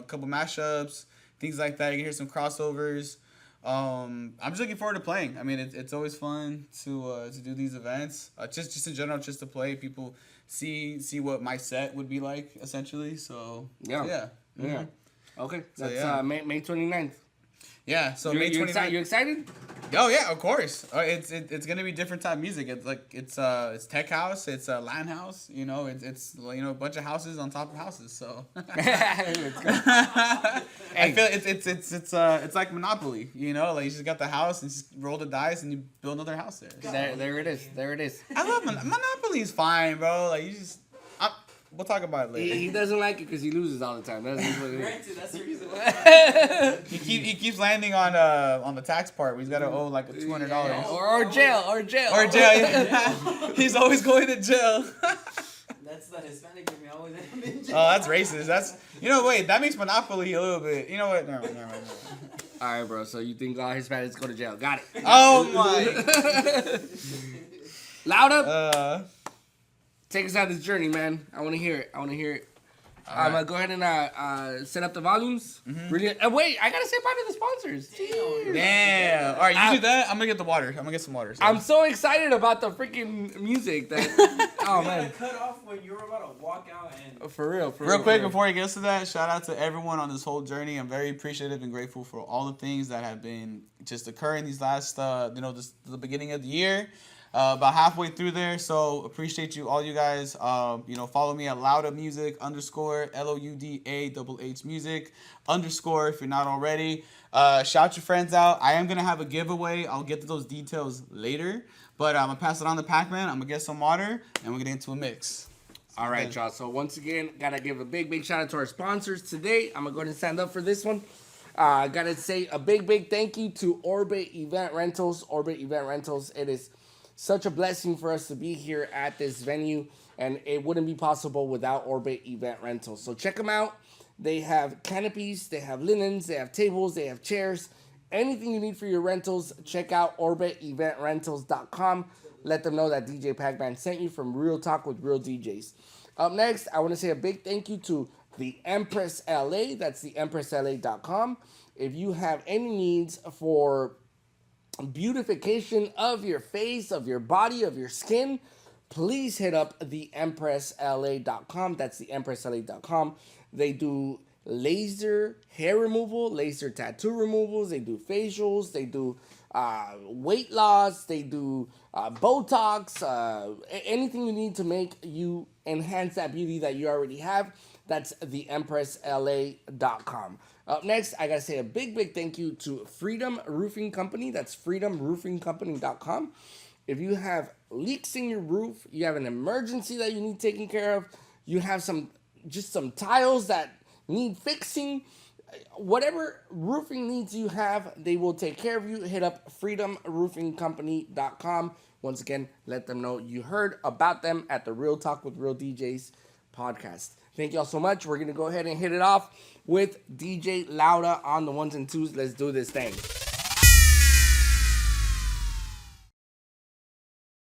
couple mashups, things like that. You can hear some crossovers. I'm just looking forward to playing. I mean, it's always fun to do these events. Just in general, just to play. People see what my set would be like essentially. So yeah. Yeah. Okay, So, that's yeah. May 29th. Yeah, so You May 29th. you excited? Oh yeah, of course. It's gonna be different type of music. It's tech house. It's a Latin house. It's a bunch of houses on top of houses. So Let's go. I feel it's like Monopoly. Like you just got the house and just roll the dice and you build another house there. There it is. There it is. I love Monopoly. Is fine, bro. Like you just. We'll talk about it later. He doesn't like it because he loses all the time. That's just what it is. Granted, that's the reason why. He keeps landing on the tax part. Where he's got to owe like $200 Or jail. or jail. Yeah. He's always going to jail. That's the Hispanic in me. I always end up in jail. Oh, that's racist. Wait, that makes Monopoly a little bit. You know what? Never mind. All right, bro. So you think all Hispanics go to jail? Got it. Oh my. Loudahh, take us on this journey, man. I want to hear it. I'm gonna go ahead and set up the volumes. Mm-hmm. Really? Wait, I gotta say bye to the sponsors. Jeez. Damn. All right, you do that. I'm gonna get the water. I'm gonna get some water. So. I'm so excited about the freaking music that. Oh You man. gotta cut off when you're about to walk out and. For real. Real quick, before he gets to that, shout out to everyone on this whole journey. I'm very appreciative and grateful for all the things that have been just occurring these last, the beginning of the year. About halfway through there, so appreciate you, all you guys. Follow me at Loudahh Music _ LOUDAHH Music _ if you're not already. Shout your friends out. I am gonna have a giveaway. I'll get to those details later, but I'm gonna pass it on to Pac-Man. I'm gonna get some water, and we're gonna get into a mix. All right, y'all. So once again, gotta give a big shout out to our sponsors today. I'm gonna go ahead and stand up for this one. Gotta say a big thank you to Orbit Event Rentals. Orbit Event Rentals. It is such a blessing for us to be here at this venue, and it wouldn't be possible without Orbit Event Rentals. So check them out. They have canopies, they have linens, they have tables, they have chairs. Anything you need for your rentals, check out orbiteventrentals.com. Let them know that DJ Pac-Man sent you from Real Talk with Real DJs. Up next, I want to say a big thank you to the Empress LA. That's the empressla.com. If you have any needs for beautification of your face, of your body, of your skin, please hit up theempressla.com. That's theempressla.com. They do laser hair removal, laser tattoo removals. They do facials. They do weight loss. They do Botox. Anything you need to make you enhance that beauty that you already have. That's theempressla.com. Up next, I gotta say a big thank you to Freedom Roofing Company. That's freedomroofingcompany.com. If you have leaks in your roof, you have an emergency that you need taken care of, you have some tiles that need fixing, whatever roofing needs you have, they will take care of you. Hit up freedomroofingcompany.com. Once again, let them know you heard about them at the Real Talk with Real DJs podcast. Thank y'all so much. We're going to go ahead and hit it off with DJ Loudahh on the ones and twos. Let's do this thing.